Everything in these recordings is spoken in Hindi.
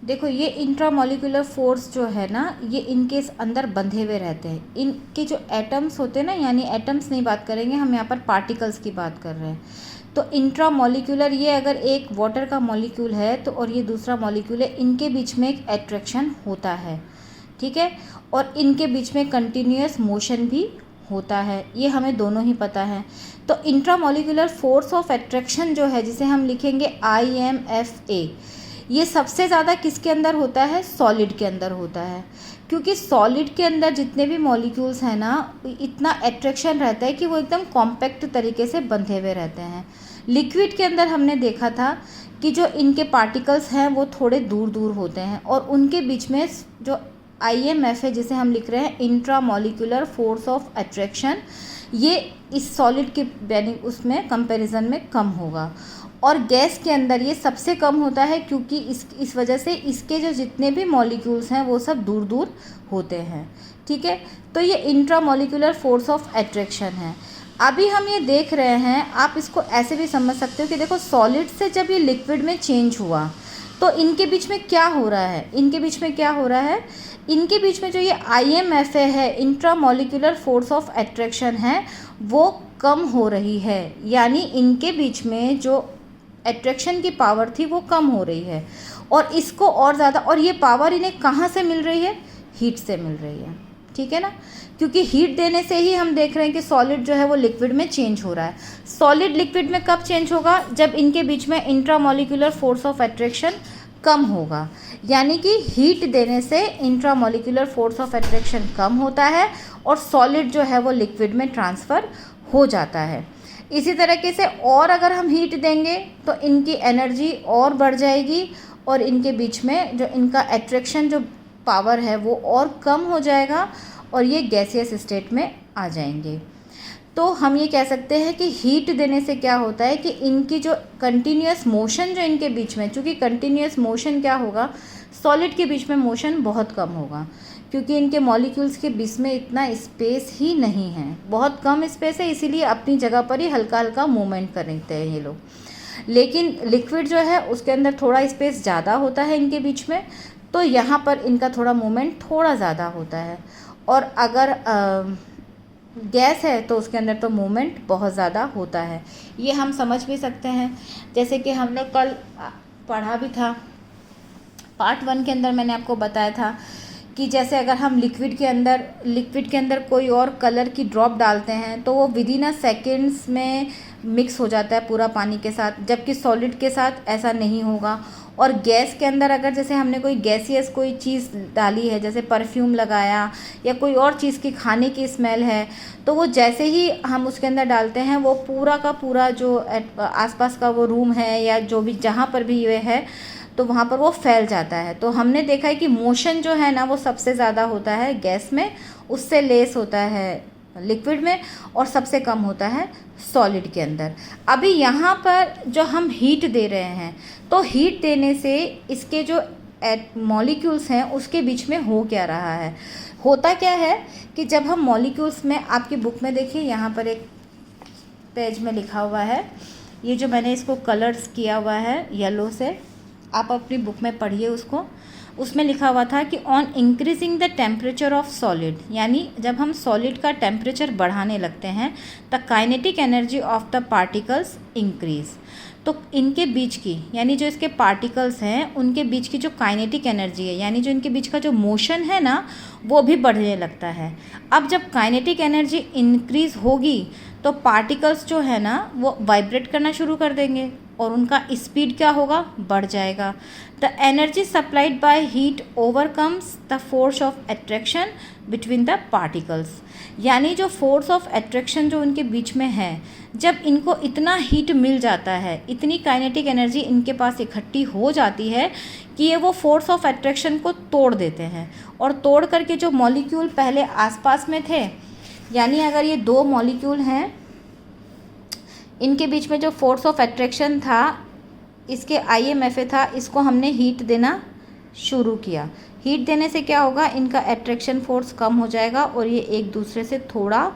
देखो ये इंट्रामोलिकुलर फोर्स जो है ना, ये इनके इस अंदर बंधे हुए रहते हैं। इनके जो एटम्स होते हैं ना, यानी एटम्स नहीं बात करेंगे हम यहाँ पर, पार्टिकल्स की बात कर रहे हैं। तो इंट्रामोलिकुलर, ये अगर एक वाटर का मॉलिक्यूल है तो और ये दूसरा मॉलिक्यूल है, इनके बीच में एक एट्रैक्शन होता है, ठीक है। और इनके बीच में कंटिन्यूअस मोशन भी होता है, ये हमें दोनों ही पता है। तो इंट्रामोलिकुलर फोर्स ऑफ एट्रैक्शन जो है, जिसे हम लिखेंगे IMFA, ये सबसे ज़्यादा किसके अंदर होता है? सॉलिड के अंदर होता है। क्योंकि सॉलिड के अंदर जितने भी मॉलिक्यूल्स हैं ना, इतना एट्रैक्शन रहता है कि वो एकदम कॉम्पैक्ट तरीके से बंधे हुए रहते हैं। लिक्विड के अंदर हमने देखा था कि जो इनके पार्टिकल्स हैं वो थोड़े दूर दूर होते हैं, और उनके बीच में जो IMF है, जिसे हम लिख रहे हैं इंट्रामोलिकुलर फोर्स ऑफ अट्रैक्शन, ये इस सॉलिड के उसमें कंपैरिजन में कम होगा। और गैस के अंदर ये सबसे कम होता है, क्योंकि इस वजह से इसके जो जितने भी मॉलिक्यूल्स हैं वो सब दूर दूर होते हैं, ठीक है। तो ये इंट्रामोलिकुलर फोर्स ऑफ अट्रैक्शन है। अभी हम ये देख रहे हैं, आप इसको ऐसे भी समझ सकते हो कि देखो सॉलिड से जब ये लिक्विड में चेंज हुआ तो इनके बीच में क्या हो रहा है? इनके बीच में क्या हो रहा है? इनके बीच में जो ये IMFA है, इंट्रामोलिकुलर फोर्स ऑफ अट्रैक्शन है, वो कम हो रही है। यानी इनके बीच में जो अट्रैक्शन की पावर थी वो कम हो रही है, और इसको और ज़्यादा, और ये पावर इन्हें कहाँ से मिल रही है? हीट से मिल रही है, ठीक है ना। क्योंकि हीट देने से ही हम देख रहे हैं कि सॉलिड जो है वो लिक्विड में चेंज हो रहा है। सॉलिड लिक्विड में कब चेंज होगा? जब इनके बीच में इंट्रामोलिकुलर फोर्स ऑफ अट्रैक्शन कम होगा। यानी कि हीट देने से इंट्रामोलिकुलर फोर्स ऑफ अट्रैक्शन कम होता है और सॉलिड जो है वो लिक्विड में ट्रांसफ़र हो जाता है। इसी तरीके से और अगर हम हीट देंगे तो इनकी एनर्जी और बढ़ जाएगी, और इनके बीच में जो इनका अट्रैक्शन जो पावर है वो और कम हो जाएगा, और ये गैसियस स्टेट में आ जाएंगे। तो हम ये कह सकते हैं कि हीट देने से क्या होता है कि इनकी जो कंटिन्यूअस मोशन जो इनके बीच में, चूँकि कंटिन्यूअस मोशन क्या होगा, सॉलिड के बीच में मोशन बहुत कम होगा, क्योंकि इनके मॉलिक्यूल्स के बीच में इतना स्पेस ही नहीं है, बहुत कम स्पेस है, इसीलिए अपनी जगह पर ही हल्का हल्का मूवमेंट करते हैं ये लोग। लेकिन लिक्विड जो है उसके अंदर थोड़ा स्पेस ज़्यादा होता है इनके बीच में, तो यहाँ पर इनका थोड़ा मूवमेंट थोड़ा ज़्यादा होता है। और अगर गैस है तो उसके अंदर तो मूवमेंट बहुत ज़्यादा होता है। ये हम समझ भी सकते हैं, जैसे कि हमने कल पढ़ा भी था, पार्ट 1 के अंदर मैंने आपको बताया था कि जैसे अगर हम लिक्विड के अंदर कोई और कलर की ड्रॉप डालते हैं तो वो विदिन अ सेकेंड्स में मिक्स हो जाता है पूरा पानी के साथ, जबकि सॉलिड के साथ ऐसा नहीं होगा। और गैस के अंदर अगर जैसे हमने कोई गैसियस कोई चीज़ डाली है, जैसे परफ्यूम लगाया या कोई और चीज़ की खाने की स्मेल है, तो वो जैसे ही हम उसके अंदर डालते हैं वो पूरा का पूरा जो आसपास का वो रूम है या जो भी जहाँ पर भी ये है तो वहाँ पर वो फैल जाता है। तो हमने देखा है कि मोशन जो है ना वो सबसे ज़्यादा होता है गैस में, उससे लेस होता है लिक्विड में, और सबसे कम होता है सॉलिड के अंदर। अभी यहाँ पर जो हम हीट दे रहे हैं, तो हीट देने से इसके जो मॉलिक्यूल्स हैं उसके बीच में हो क्या रहा है? होता क्या है कि जब हम मॉलिक्यूल्स में, आपकी बुक में देखिए यहाँ पर एक पेज में लिखा हुआ है, ये जो मैंने इसको कलर्स किया हुआ है येलो से, आप अपनी बुक में पढ़िए उसको। उसमें लिखा हुआ था कि on increasing the temperature of solid, यानी जब हम सॉलिड का टेम्परेचर बढ़ाने लगते हैं the kinetic energy of the particles increase. तो इनके बीच की, यानी जो इसके पार्टिकल्स हैं उनके बीच की जो काइनेटिक एनर्जी है, यानी जो इनके बीच का जो मोशन है ना, वो भी बढ़ने लगता है। अब जब काइनेटिक एनर्जी इंक्रीज होगी तो पार्टिकल्स जो है ना वो वाइब्रेट करना शुरू कर देंगे और उनका स्पीड क्या होगा? बढ़ जाएगा। The energy supplied by heat overcomes the force of attraction between the particles. यानी जो फोर्स ऑफ अट्रैक्शन जो उनके बीच में है, जब इनको इतना हीट मिल जाता है, इतनी काइनेटिक एनर्जी इनके पास इकट्ठी हो जाती है कि ये वो फोर्स ऑफ अट्रैक्शन को तोड़ देते हैं, और तोड़ करके जो मॉलिक्यूल पहले आसपास में थे, यानी अगर ये दो मॉलिक्यूल हैं, इनके बीच में जो फोर्स ऑफ अट्रैक्शन था, इसके IMFA था, इसको हमने हीट देना शुरू किया। हीट देने से क्या होगा? इनका अट्रैक्शन फोर्स कम हो जाएगा और ये एक दूसरे से थोड़ा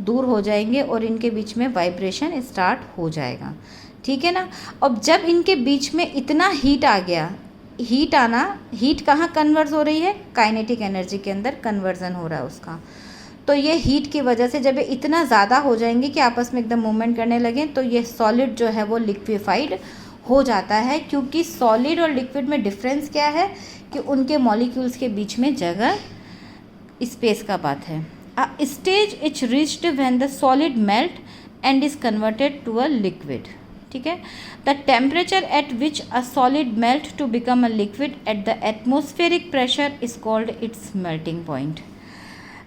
दूर हो जाएंगे और इनके बीच में वाइब्रेशन स्टार्ट हो जाएगा, ठीक है ना। अब जब इनके बीच में इतना हीट आ गया, हीट आना, हीट कहाँ कन्वर्स हो रही है, काइनेटिक एनर्जी के अंदर कन्वर्जन हो रहा है उसका। तो ये हीट की वजह से जब ये इतना ज़्यादा हो जाएंगे कि आपस में एकदम मूवमेंट करने लगें, तो ये सॉलिड जो है वो लिक्विफाइड हो जाता है। क्योंकि सॉलिड और लिक्विड में डिफरेंस क्या है कि उनके मॉलिक्यूल्स के बीच में जगह, स्पेस का बात है। A stage is reached when the solid melt and is converted to a liquid. ठीक है, the temperature at which a solid melt to become a liquid at the atmospheric pressure is called its melting point.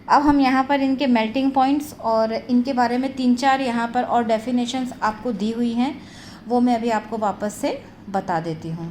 अब हम यहाँ पर इनके मेल्टिंग पॉइंट्स और इनके बारे में 3-4 यहाँ पर और डेफिनेशंस आपको दी हुई हैं, वो मैं अभी आपको वापस से बता देती हूँ।